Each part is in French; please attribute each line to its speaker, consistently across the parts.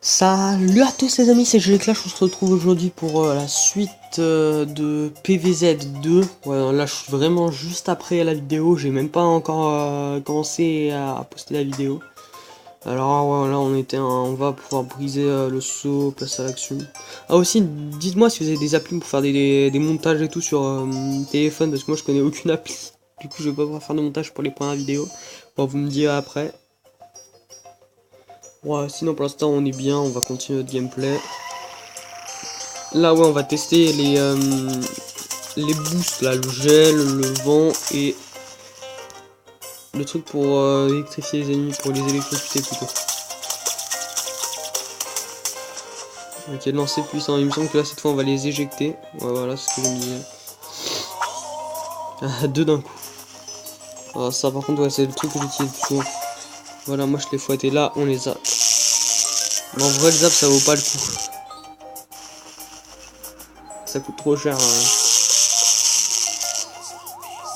Speaker 1: Salut à tous les amis, c'est GLClash, on se retrouve aujourd'hui pour la suite de PVZ 2. Ouais, là je suis vraiment juste après la vidéo, j'ai même pas encore commencé à poster la vidéo. Alors voilà, on va pouvoir briser le saut, place à l'action. Ah aussi, dites-moi si vous avez des applis pour faire des montages et tout sur téléphone, parce que moi je connais aucune appli. Du coup je vais pas pouvoir faire de montage pour les premières vidéos. Bon, vous me direz après. Ouais, sinon pour l'instant on est bien, on va continuer notre gameplay. Là ouais, on va tester les boosts là, le gel, le vent et le truc pour électrifier les ennemis, pour les électrocuter plutôt. Ok, lancer puissant, il me semble que là cette fois on va les éjecter. Ouais, voilà, c'est ce que je me disais. Ah, deux d'un coup. Ah, ça par contre ouais, c'est le truc que j'utilise souvent. Voilà, moi je les fouette et là on les zappe. Mais en vrai le zap ça vaut pas le coup. Ça coûte trop cher.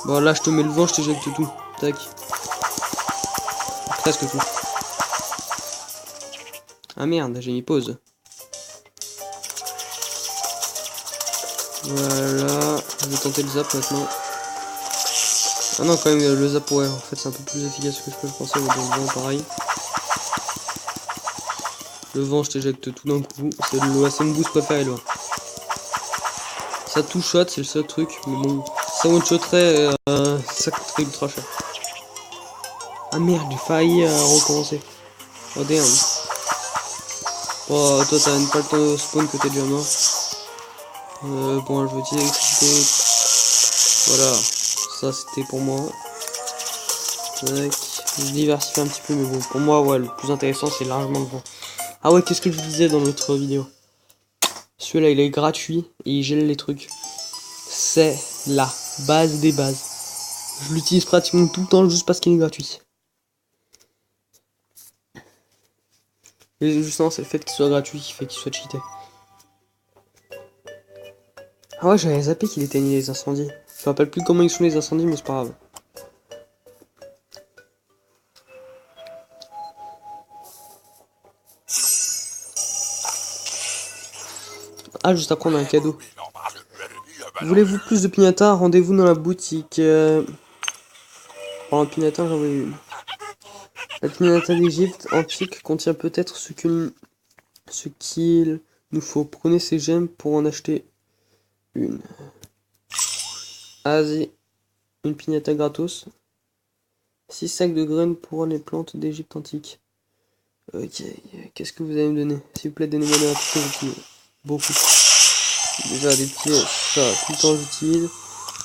Speaker 1: Bon là je te mets le vent, je t'éjecte tout. Tac. Presque tout. Ah merde, j'ai mis pause. Voilà, je vais tenter le zap maintenant. Ah non, quand même, le zap, ouais, en fait, c'est un peu plus efficace que ce que je pensais, mais dans le vent, pareil. Le vent, je t'éjecte tout d'un coup. C'est une boost préférée, là. Ça two-shot, c'est le seul truc, mais bon, ça one-shotterait, ça coûterait ultra cher. Ah merde, j'ai failli recommencer. Oh damn. Oh, toi, t'as pas le temps de spawn que t'es déjà mort. Bon, je veux dire électricité. Voilà, ça c'était pour moi. Tac. Je diversifie un petit peu, mais bon, pour moi, ouais, le plus intéressant, c'est largement le vent. Ah ouais, qu'est-ce que je vous disais dans l'autre vidéo? Celui-là, il est gratuit et il gèle les trucs. C'est la base des bases. Je l'utilise pratiquement tout le temps juste parce qu'il est gratuit. Et justement, c'est le fait qu'il soit gratuit qui fait qu'il soit cheaté. Ah ouais, j'avais zappé qu'il éteignait les incendies. Je me rappelle plus comment ils sont les incendies, mais c'est pas grave. Ah, juste après, on a un cadeau. Voulez-vous plus de piñata? Rendez-vous dans la boutique. Pour un piñata, j'en veux une. La piñata d'Égypte antique contient peut-être ce qu'il nous faut. Prenez ces gemmes pour en acheter une. Asie, une piñata gratos. 6 sacs de graines pour les plantes d'Égypte antique. Ok, qu'est-ce que vous allez me donner? S'il vous plaît, donnez-moi des trucs que j'utilise. Beaucoup. Déjà des petits, ça, tout le temps j'utilise.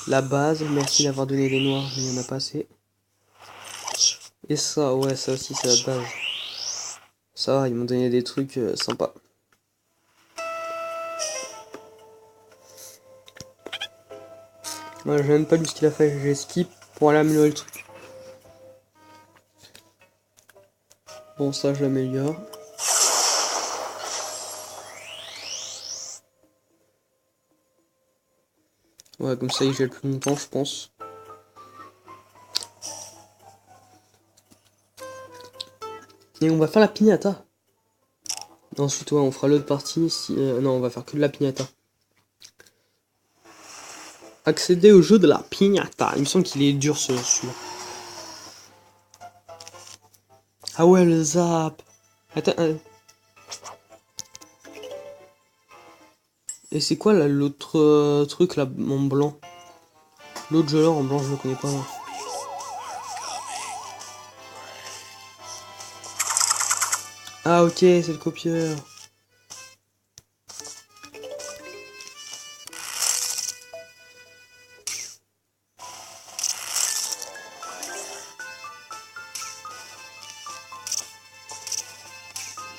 Speaker 1: La base, merci d'avoir donné les noirs, il n'y en a pas assez. Et ça, ouais, ça aussi c'est la base. Ça va, ils m'ont donné des trucs sympas. Ouais, j'ai même pas lu ce qu'il a fait, j'ai skip pour aller améliorer le truc. Bon, ça je l'améliore. Ouais, comme ça il gèle plus longtemps, je pense. Et on va faire la piñata. Ensuite, ouais, on fera l'autre partie. Si, non, on va faire que de la piñata. Accéder au jeu de la piñata. Il me semble qu'il est dur celui-là. Ah ouais, le zap. Attends. Et c'est quoi là l'autre truc là en blanc? L'autre geleur en blanc, je le connais pas. Moi. Ah ok, c'est le copieur.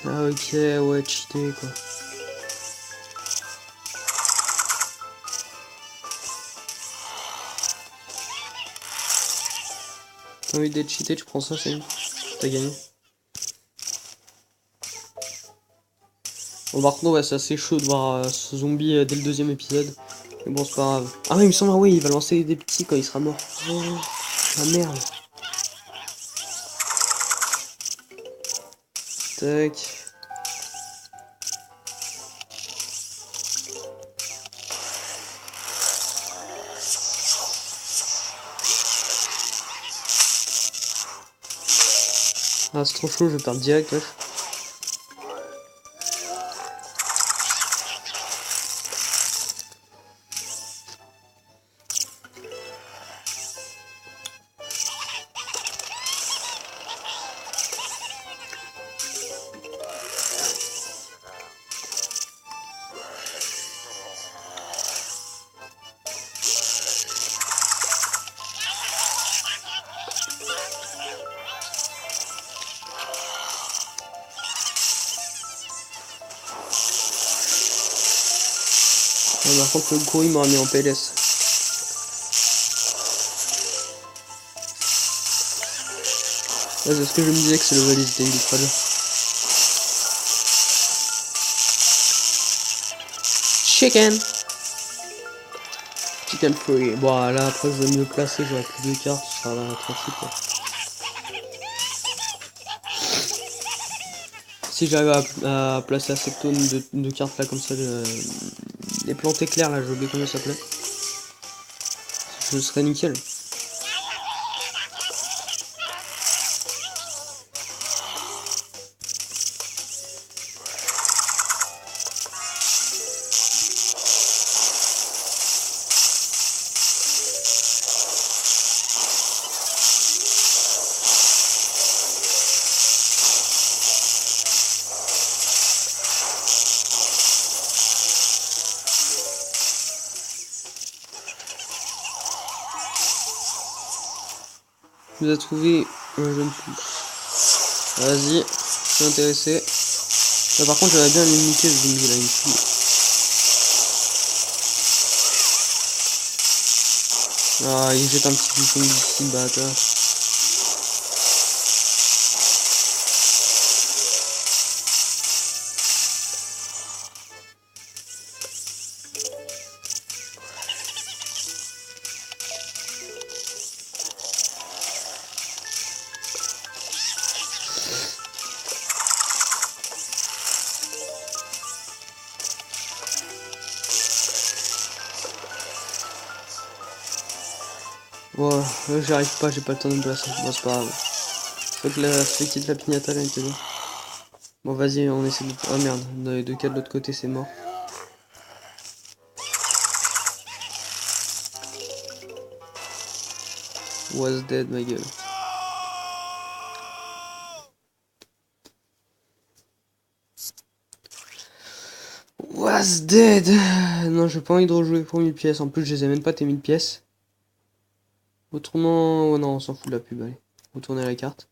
Speaker 1: Ah ok, ouais, cheaté quoi. T'as envie d'être cheaté, tu prends ça, c'est bon. T'as gagné. Bon, par contre, ouais, c'est assez chaud de voir ce zombie dès le deuxième épisode. Mais bon, c'est pas grave. Ah oui, il me semble, ah oui, il va lancer des petits quand il sera mort. Oh, la merde. Tac. Ah, c'est trop chaud, je vais perdre direct, wesh. Ah, par contre, le gros il m'a mis en PLS. Ouais, c'est ce que je me disais que c'est le valise était ultra dur. Chicken! Chicken free. Bon, là après, je vais me placer, j'aurai plus de cartes, ça sera là tranquille quoi. Si j'arrive à placer assez de cartes là comme ça, les plantes éclairs là, j'ai oublié comment ça s'appelait. Ce serait nickel. Vous avez trouvé un jeune pouce. Vas-y, je suis intéressé. Là, par contre, j'aurais bien limité ce zombie là, il me tue. Ah, il jette un petit bouchon d'ici, bâtard. Bon, j'y arrive pas, j'ai pas le temps de me placer. Bon, c'est pas grave. Faut que la petite la pignata là, elle était bon. Bon, vas-y, on essaie de. Oh merde, de quel l'autre côté c'est mort. Was dead, ma gueule. Was dead. Non, j'ai pas envie de rejouer pour 1000 pièces. En plus, je les ai même pas tes 1000 pièces. Autrement, oh non, on s'en fout de la pub, allez. Retourner à la carte.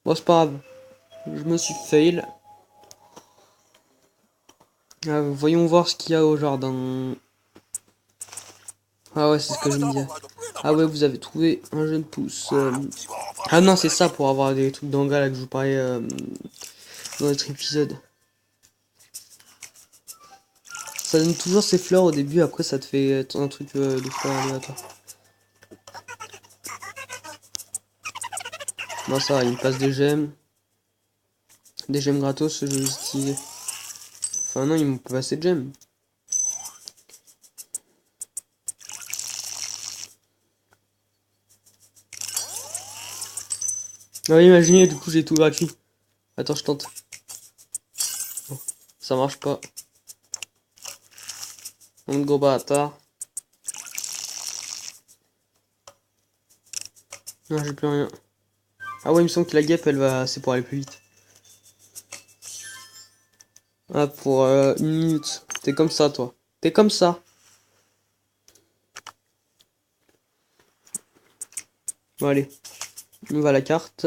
Speaker 1: Bon, c'est pas grave. Je me suis fail. Voyons voir ce qu'il y a au jardin. Ah ouais, c'est ce que je me disais. Ah ouais, vous avez trouvé un jeune pouce. Ah non, c'est ça pour avoir des trucs d'engrais là que je vous parlais dans notre épisode. Ça donne toujours ses fleurs au début, après ça te fait un truc de fleurs aléatoire. Bon ça, il me passe des gemmes. Des gemmes gratos, je vais les utiliser. Enfin non, ils m'ont pas passé de gemmes. Ah oui, imaginez, du coup j'ai tout gratuit. Attends, je tente. Bon, ça marche pas. On gros bâtard. Non, j'ai plus rien. Ah ouais, il me semble que la guêpe, elle va... C'est pour aller plus vite. Ah, pour 1 minute. T'es comme ça, toi. T'es comme ça. Bon, allez. On va à la carte.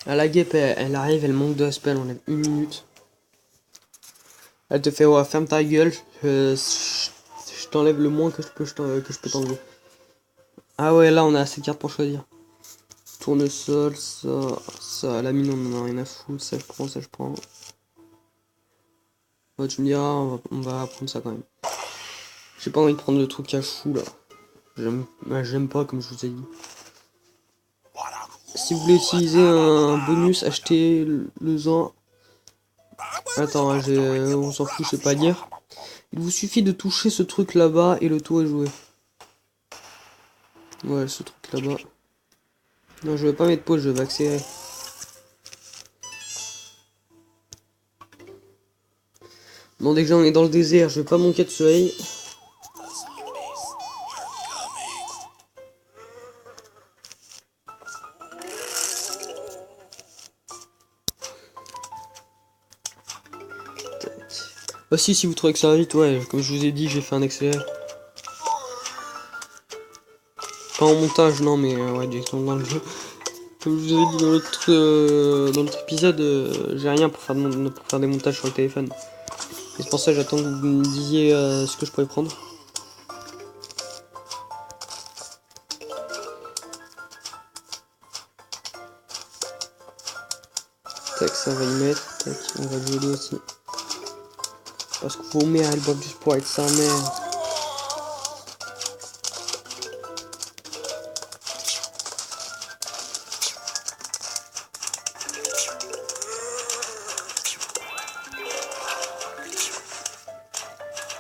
Speaker 1: Ah, la guêpe, elle arrive, elle manque de spell. On est 1 minute. Elle te fait, ouais, ferme ta gueule. Je t'enlève le moins que je peux t'enlever. Ah ouais, là, on a assez de cartes pour choisir. Tournesol, ça, la mine, on en a rien à foutre. Ça, je prends, ça, je prends. Ouais, tu me diras, on va prendre ça quand même. J'ai pas envie de prendre le truc à chou, là. J'aime pas, comme je vous ai dit. Si vous voulez utiliser un bonus, achetez le zan. Attends, on s'en fout, je sais pas lire. Il vous suffit de toucher ce truc là-bas et le tour est joué. Ouais, ce truc là-bas. Non, je vais pas mettre pause, je vais accélérer. Bon, déjà on est dans le désert, je vais pas manquer de soleil. Ah si vous trouvez que ça va vite, ouais, comme je vous ai dit, j'ai fait un accéléré. Pas en montage, non, mais ouais, directement dans le jeu. Comme je vous avais dit dans l'autre épisode, j'ai rien pour faire des montages sur le téléphone. Et c'est pour ça que j'attends que vous me disiez ce que je pourrais prendre. Tac, ça va y mettre. Tac, on va violer aussi. Parce que vos mères, elles boivent du Sprite, sa mère.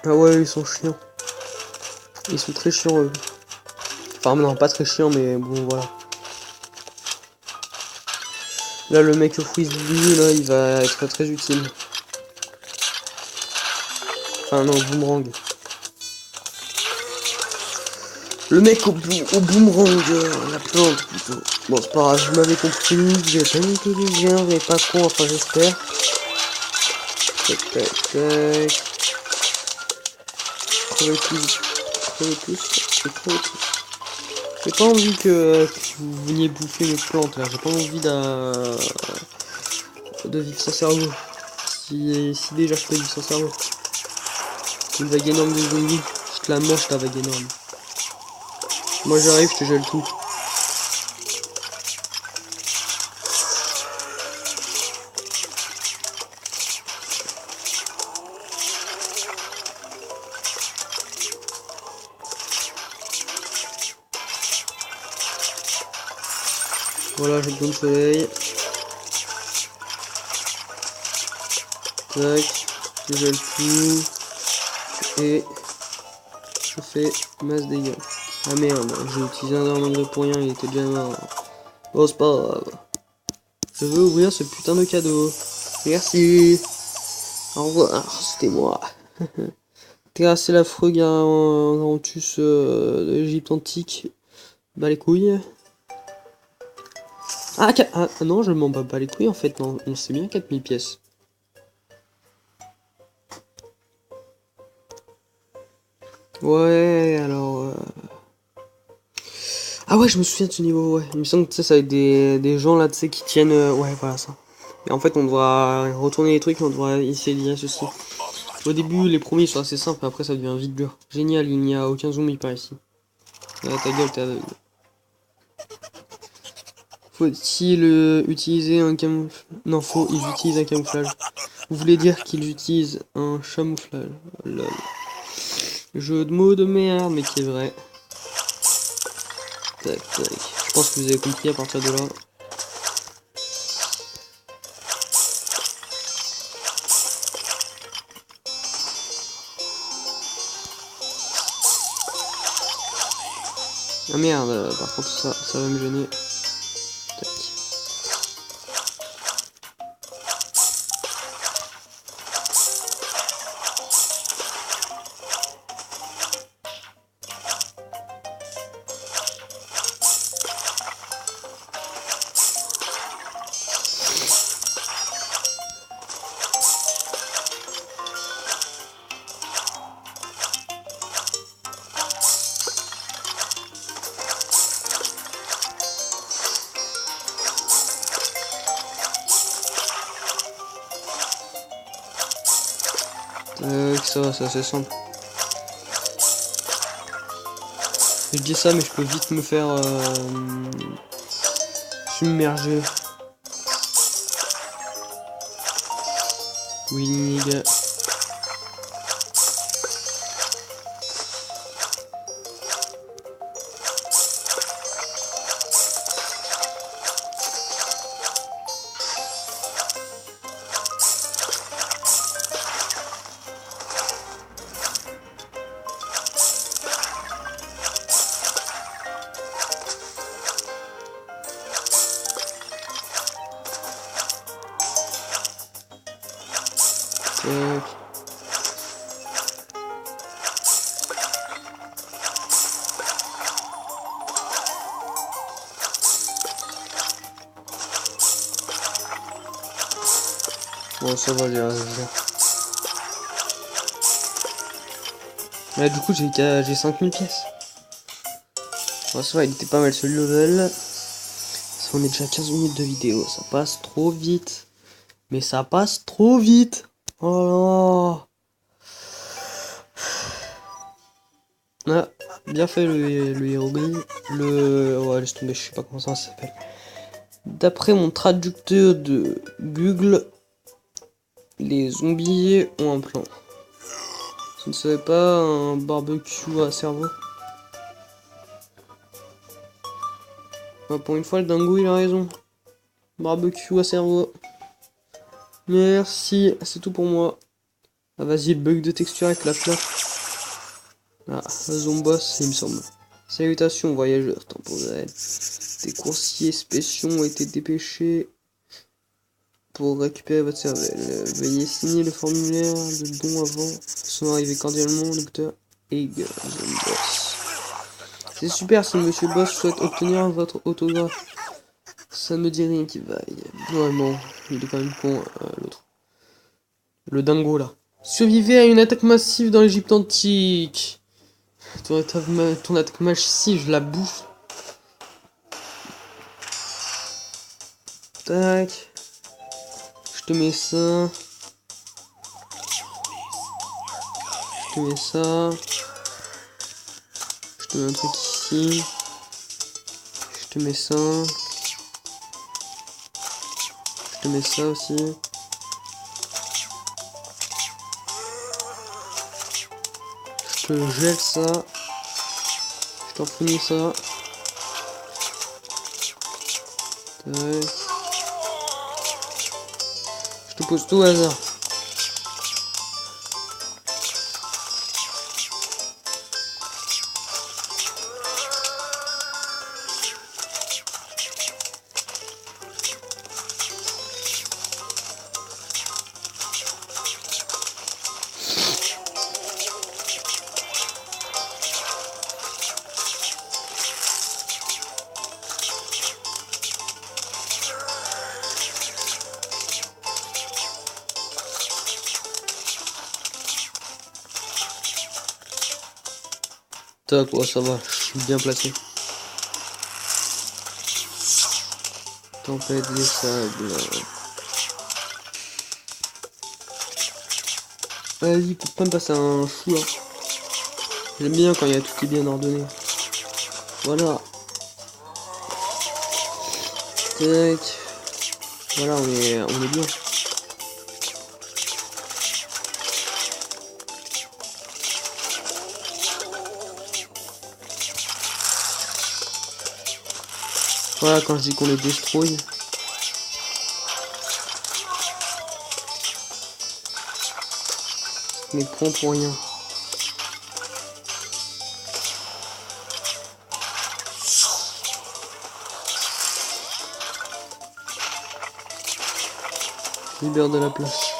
Speaker 1: Ah ouais, ils sont chiants. Ils sont très chiants, eux. Enfin, non, pas très chiants, mais bon, voilà. Là, le mec au frisbee, là, il va être très utile. Enfin, non, boomerang. Le mec au boomerang, la plante, plutôt. Bon, c'est pas grave, je m'avais compris, vous êtes intelligent, mais pas con, enfin, j'espère. Tac, tac, tac. Crevez tous. Crevez tous. Et crevez tous. J'ai pas envie que vous veniez bouffer mes plantes, là. J'ai pas envie de vivre sans cerveau. Si déjà je peux vivre sans cerveau. Une vague énorme de zombies. Je te la mange, ta vague énorme. Moi j'arrive, je te gèle tout. Voilà, j'ai besoin de soleil. Tac, je gèle tout. Et je fais masse dégâts. Ah merde, j'ai utilisé un engrais pour rien, il était déjà mort. Oh, c'est pas grave. Je veux ouvrir ce putain de cadeau. Merci. Au revoir, c'était moi. Terrasser l'affreux Garantus de l'Égypte antique. Bah les couilles. Ah, non, je m'en bats pas les couilles en fait, non, on sait bien 4000 pièces. Ouais, alors... Ah ouais, je me souviens de ce niveau, ouais. Il me semble que ça va être des gens là, tu sais, qui tiennent... ouais, voilà ça. Et en fait, on devra retourner les trucs, on devra essayer de lire ceci. Au début, les premiers sont assez simples, après ça devient vite dur. Génial, il n'y a aucun zombie par ici. Ah, ta gueule, t'es aveugle. Faut-il utiliser un camouflage? Non, ils utilisent un camouflage. Vous voulez dire qu'ils utilisent un camouflage? Lol. Jeu de mots de merde, mais qui est vrai. Tac, tac. Je pense que vous avez compris à partir de là. Ah merde, par contre ça va me gêner. Tac. Ça va, c'est assez simple. Je dis ça, mais je peux vite me faire submerger. Winning. Tac. Bon, ça va, j'ai. Ouais, du coup, j'ai 5000 pièces. Bon, ça va, il était pas mal ce level. Ça, on est déjà à 15 minutes de vidéo. Ça passe trop vite. Mais ça passe trop vite. Oh là. Ah, bien fait le hiéroglyphe. Ouais, laisse tomber, je sais pas comment ça s'appelle. D'après mon traducteur de Google, les zombies ont un plan. Tu ne savais pas, un barbecue à cerveau? Bah, pour une fois, le dingo, il a raison. Barbecue à cerveau. Merci, c'est tout pour moi. Ah, vas-y, bug de texture avec la flamme. Ah, Zomboss, il me semble. Salutations, voyageurs temporels. Des coursiers spéciaux ont été dépêchés pour récupérer votre cervelle. Veuillez signer le formulaire de don avant. Sont arrivés cordialement, docteur Eager Zomboss. C'est super si Monsieur Boss souhaite obtenir votre autographe. Ça ne me dit rien qui vaille. Vraiment, il est quand même con, l'autre. Le dingo, là. Survivez à une attaque massive dans l'Égypte antique. Ton attaque massive, je la bouffe. Tac. Je te mets ça. Je te mets ça. Je te mets un truc ici. Je te mets ça. Je te mets ça aussi. Je te gèle ça. Je t'enfouis ça. Tac. Je te pose tout au hasard. Tac, ouais, ça va, je suis bien placé. Tempête des sables. Vas-y, faut pas me passer un chou là. J'aime bien quand il y a tout qui est bien ordonné. Voilà. Tac. Voilà, on est bien. Voilà, quand je dis qu'on les destroy. Mais prends pour rien. Libère de la place.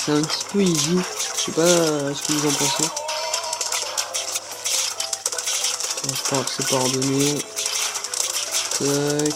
Speaker 1: C'est un petit peu easy. Je sais pas ce que vous en pensez. Je crois que c'est pas ordonné. Tac.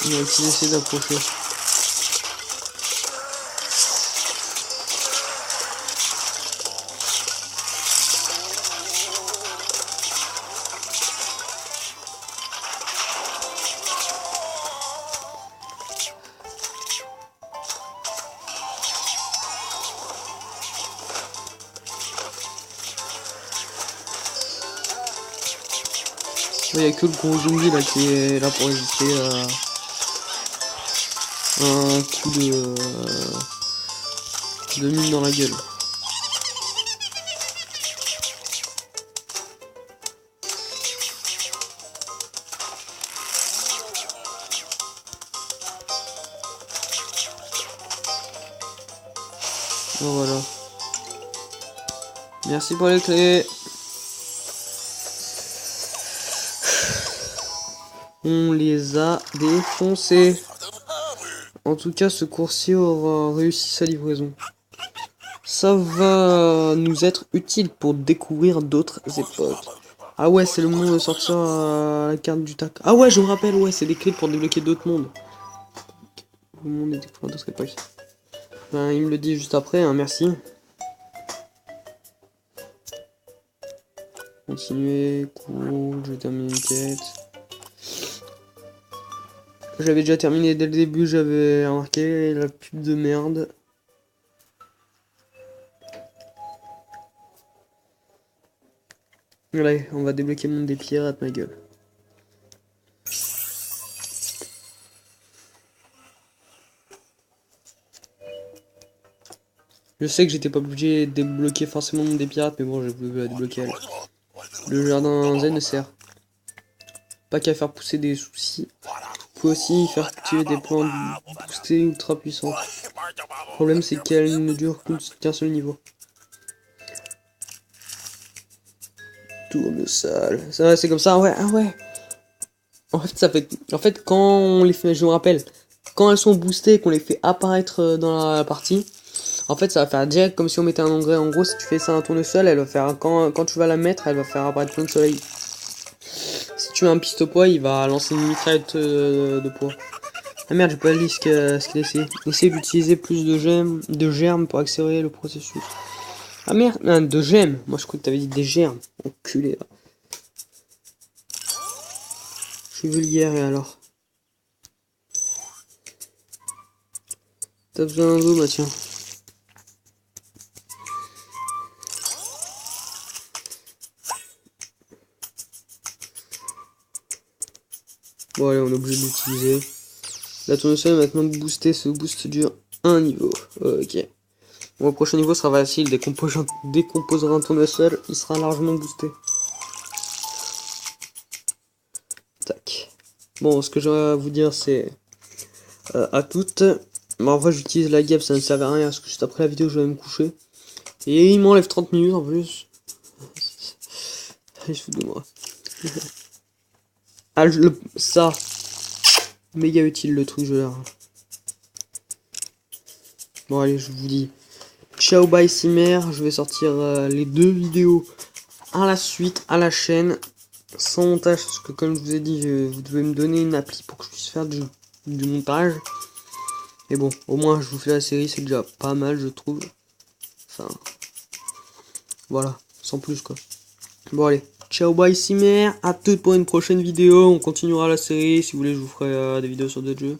Speaker 1: On va essayer d'approcher. Il n'y a que le gros zombie là qui est là pour résister à un coup de mine dans la gueule. Oh, voilà. Merci pour les clés. On les a défoncés. En tout cas, ce coursier aura réussi sa livraison. Ça va nous être utile pour découvrir d'autres époques. Ah ouais, c'est le moment de sortir la carte du tac. Ah ouais, je me rappelle, ouais, c'est des clés pour débloquer d'autres mondes. Le monde est découvert d'autres époques. Ben, il me le dit juste après, hein, merci. Continuer, cool, je termine une quête. J'avais déjà terminé dès le début, j'avais remarqué la pub de merde. Allez, on va débloquer le monde des pirates, ma gueule. Je sais que j'étais pas obligé de débloquer forcément le monde des pirates, mais bon, j'ai voulu la débloquer. Allez. Le jardin zen sert pas qu'à faire pousser des soucis. Vous pouvez aussi faire cultiver des plantes boostées ultra puissantes. Le problème c'est qu'elles ne durent qu'un seul niveau. Tournesol. Ça c'est comme ça, ouais, ah ouais. En fait quand on les fait, je me rappelle, quand elles sont boostées, qu'on les fait apparaître dans la partie, en fait ça va faire direct comme si on mettait un engrais. En gros, si tu fais ça à un tournesol, elle va faire, quand tu vas la mettre, elle va faire apparaître plein de soleil. Si tu mets un piste-poids, il va lancer une mitraillette de poids. Ah merde, j'ai pas lu ce qu'il a essayé. Essayez d'utiliser plus de germes pour accélérer le processus. Ah merde, non, de gemmes. Moi je crois que t'avais dit des germes. Enculé là. Je suis vulgaire et alors. T'as besoin d'un dos, bah tiens. Bon allez, on est obligé de l'utiliser. La tournesol est maintenant boostée, ce boost dure un niveau. Ok. Bon, le prochain niveau sera facile, décomposera un tournesol, il sera largement boosté. Tac. Bon, ce que j'aurais à vous dire c'est à toutes. Mais en vrai, j'utilise la guêpe, ça ne servait à rien parce que juste après la vidéo, je vais me coucher. Et il m'enlève 30 minutes en plus. Il se fout de moi. Ah, ça. Méga utile le truc, je l'ai. Bon, allez, je vous dis. Ciao, bye, Cimer. Je vais sortir les 2 vidéos à la suite, à la chaîne. Sans montage, parce que comme je vous ai dit, vous devez me donner une appli pour que je puisse faire du montage. Et bon, au moins, je vous fais la série, c'est déjà pas mal, je trouve. Enfin, voilà, sans plus, quoi. Bon, allez. Ciao, bye, Cimer. À toutes pour une prochaine vidéo. On continuera la série. Si vous voulez, je vous ferai des vidéos sur d'autres jeux.